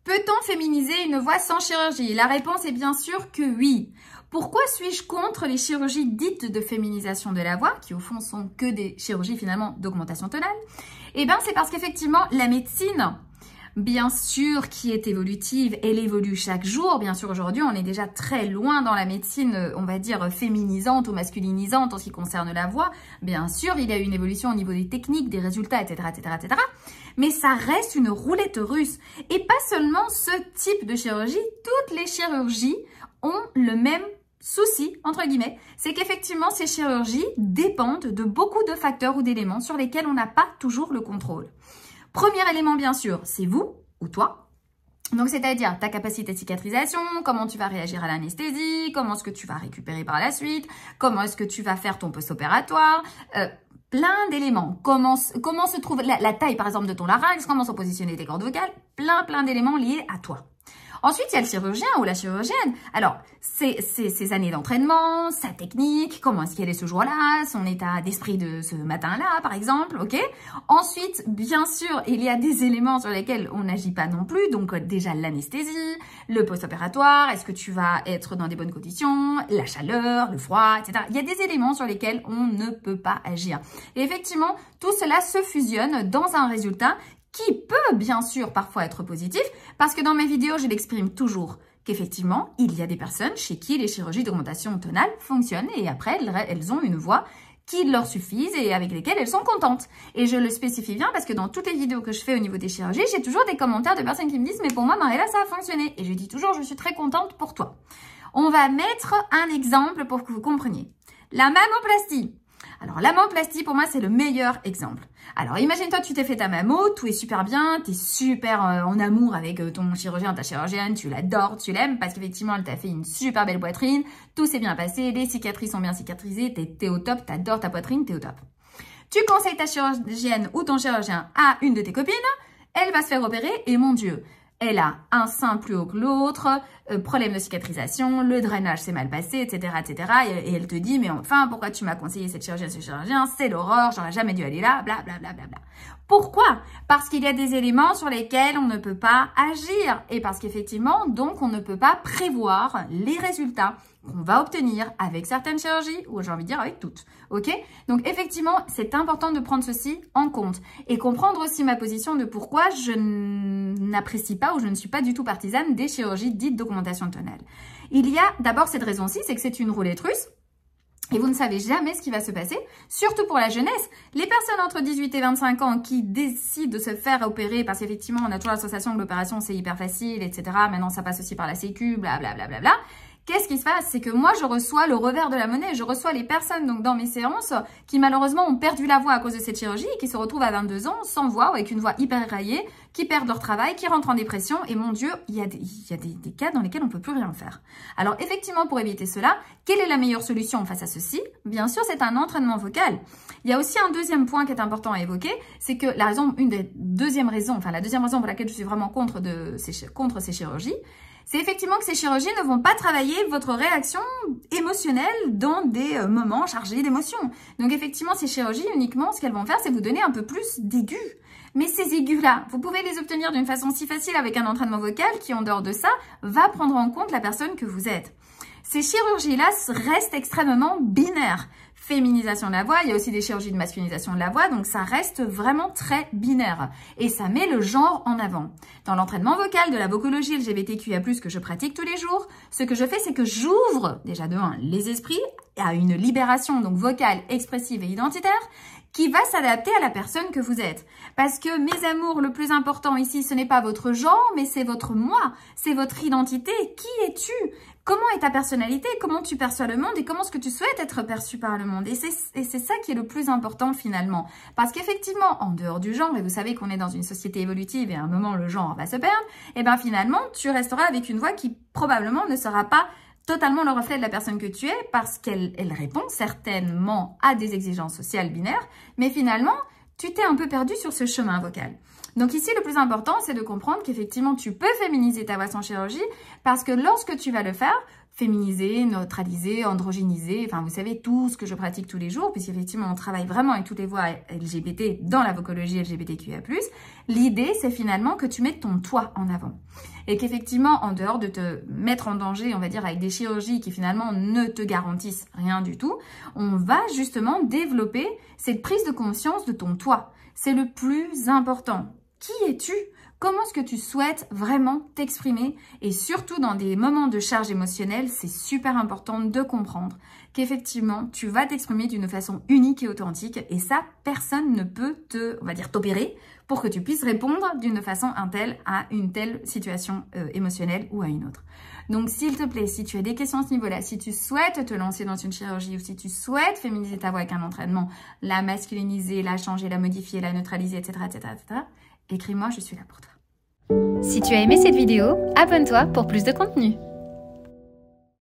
Peut-on féminiser une voix sans chirurgie? La réponse est bien sûr que oui. Pourquoi suis-je contre les chirurgies dites de féminisation de la voix, qui au fond sont que des chirurgies finalement d'augmentation tonale? Eh bien, c'est parce qu'effectivement, la médecine, bien sûr, qui est évolutive, elle évolue chaque jour. Bien sûr, aujourd'hui, on est déjà très loin dans la médecine, on va dire, féminisante ou masculinisante en ce qui concerne la voix. Bien sûr, il y a eu une évolution au niveau des techniques, des résultats, etc., etc., etc. Mais ça reste une roulette russe. Et pas seulement ce type de chirurgie, toutes les chirurgies ont le même souci, entre guillemets, c'est qu'effectivement, ces chirurgies dépendent de beaucoup de facteurs ou d'éléments sur lesquels on n'a pas toujours le contrôle. Premier élément, bien sûr, c'est vous ou toi. Donc, c'est-à-dire ta capacité de cicatrisation, comment tu vas réagir à l'anesthésie, comment est-ce que tu vas récupérer par la suite, comment est-ce que tu vas faire ton post-opératoire, plein d'éléments. Comment se trouve la taille, par exemple, de ton larynx, comment sont positionnées tes cordes vocales, plein d'éléments liés à toi. Ensuite, il y a le chirurgien ou la chirurgienne. Alors, c'est ses années d'entraînement, sa technique, comment est-ce qu'elle est ce jour-là, son état d'esprit de ce matin-là, par exemple, ok? Ensuite, bien sûr, il y a des éléments sur lesquels on n'agit pas non plus. Donc, déjà l'anesthésie, le post-opératoire, est-ce que tu vas être dans des bonnes conditions, la chaleur, le froid, etc. Il y a des éléments sur lesquels on ne peut pas agir. Et effectivement, tout cela se fusionne dans un résultat qui peut bien sûr parfois être positif, parce que dans mes vidéos, je l'exprime toujours qu'effectivement, il y a des personnes chez qui les chirurgies d'augmentation tonale fonctionnent et après, elles ont une voix qui leur suffise et avec lesquelles elles sont contentes. Et je le spécifie bien parce que dans toutes les vidéos que je fais au niveau des chirurgies, j'ai toujours des commentaires de personnes qui me disent « Mais pour moi, Mariella, ça a fonctionné. » Et je dis toujours « Je suis très contente pour toi. » On va mettre un exemple pour que vous compreniez. La mammoplastie. Alors, la mammoplastie, pour moi, c'est le meilleur exemple. Alors, imagine-toi, tu t'es fait ta mammo, tout est super bien, tu es super en amour avec ton chirurgien, ta chirurgienne, tu l'adores, tu l'aimes, parce qu'effectivement, elle t'a fait une super belle poitrine, tout s'est bien passé, les cicatrices sont bien cicatrisées, t'es au top, t'adores ta poitrine, t'es au top. Tu conseilles ta chirurgienne ou ton chirurgien à une de tes copines, elle va se faire opérer et mon Dieu, elle a un sein plus haut que l'autre, problème de cicatrisation, le drainage s'est mal passé, etc., etc. Et elle te dit, mais enfin, pourquoi tu m'as conseillé cette chirurgienne, ce chirurgien? C'est l'horreur, j'aurais jamais dû aller là, bla, bla, bla, bla, bla. Pourquoi? Parce qu'il y a des éléments sur lesquels on ne peut pas agir. Et parce qu'effectivement, donc, on ne peut pas prévoir les résultats qu'on va obtenir avec certaines chirurgies, ou j'ai envie de dire avec toutes. Ok? Donc, effectivement, c'est important de prendre ceci en compte. Et comprendre aussi ma position de pourquoi je n'apprécie pas ou je ne suis pas du tout partisane des chirurgies dites d'augmentation tonale. Il y a d'abord cette raison-ci, c'est que c'est une roulette russe. Et vous ne savez jamais ce qui va se passer, surtout pour la jeunesse. Les personnes entre 18 et 25 ans qui décident de se faire opérer, parce qu'effectivement, on a toujours l'association que l'opération, c'est hyper facile, etc. Maintenant, ça passe aussi par la sécu, blablabla. Bla, bla, bla. Qu'est-ce qui se passe? C'est que moi, je reçois le revers de la monnaie. Je reçois les personnes donc dans mes séances qui malheureusement ont perdu la voix à cause de cette chirurgie et qui se retrouvent à 22 ans sans voix ou avec une voix hyper éraillée, qui perdent leur travail, qui rentrent en dépression. Et mon Dieu, il y a des cas dans lesquels on ne peut plus rien faire. Alors effectivement, pour éviter cela, quelle est la meilleure solution face à ceci? Bien sûr, c'est un entraînement vocal. Il y a aussi un deuxième point qui est important à évoquer, c'est que la deuxième raison pour laquelle je suis vraiment contre ces chirurgies, c'est effectivement que ces chirurgies ne vont pas travailler votre réaction émotionnelle dans des moments chargés d'émotions. Donc effectivement, ces chirurgies, uniquement, ce qu'elles vont faire, c'est vous donner un peu plus d'aigus. Mais ces aigus-là, vous pouvez les obtenir d'une façon si facile avec un entraînement vocal qui, en dehors de ça, va prendre en compte la personne que vous êtes. Ces chirurgies-là restent extrêmement binaires. Féminisation de la voix, il y a aussi des chirurgies de masculinisation de la voix, donc ça reste vraiment très binaire. Et ça met le genre en avant. Dans l'entraînement vocal de la vocologie LGBTQIA+, que je pratique tous les jours, ce que je fais, c'est que j'ouvre, déjà de 1, les esprits à une libération donc vocale, expressive et identitaire, qui va s'adapter à la personne que vous êtes. Parce que, mes amours, le plus important ici, ce n'est pas votre genre, mais c'est votre moi, c'est votre identité. Qui es-tu? Comment est ta personnalité? Comment tu perçois le monde? Et comment est-ce que tu souhaites être perçu par le monde? Et c'est ça qui est le plus important finalement. Parce qu'effectivement, en dehors du genre, et vous savez qu'on est dans une société évolutive et à un moment le genre va se perdre, et bien finalement, tu resteras avec une voix qui probablement ne sera pas totalement le reflet de la personne que tu es parce qu'elle répond certainement à des exigences sociales binaires, mais finalement, tu t'es un peu perdu sur ce chemin vocal. Donc ici, le plus important, c'est de comprendre qu'effectivement, tu peux féminiser ta voix sans chirurgie parce que lorsque tu vas le faire, féminiser, neutraliser, androgyniser, enfin vous savez tout ce que je pratique tous les jours, puisqu'effectivement on travaille vraiment avec toutes les voix LGBT dans la vocologie LGBTQIA+. L'idée c'est finalement que tu mettes ton toi en avant. Et qu'effectivement, en dehors de te mettre en danger, on va dire, avec des chirurgies qui finalement ne te garantissent rien du tout, on va justement développer cette prise de conscience de ton toi. C'est le plus important. Qui es-tu ? Comment est-ce que tu souhaites vraiment t'exprimer? Et surtout dans des moments de charge émotionnelle, c'est super important de comprendre qu'effectivement, tu vas t'exprimer d'une façon unique et authentique. Et ça, personne ne peut on va dire, t'opérer pour que tu puisses répondre d'une façon telle à une telle situation émotionnelle ou à une autre. Donc, s'il te plaît, si tu as des questions à ce niveau-là, si tu souhaites te lancer dans une chirurgie ou si tu souhaites féminiser ta voix avec un entraînement, la masculiniser, la changer, la modifier, la neutraliser, etc., etc., etc., écris-moi, je suis là pour toi. Si tu as aimé cette vidéo, abonne-toi pour plus de contenu.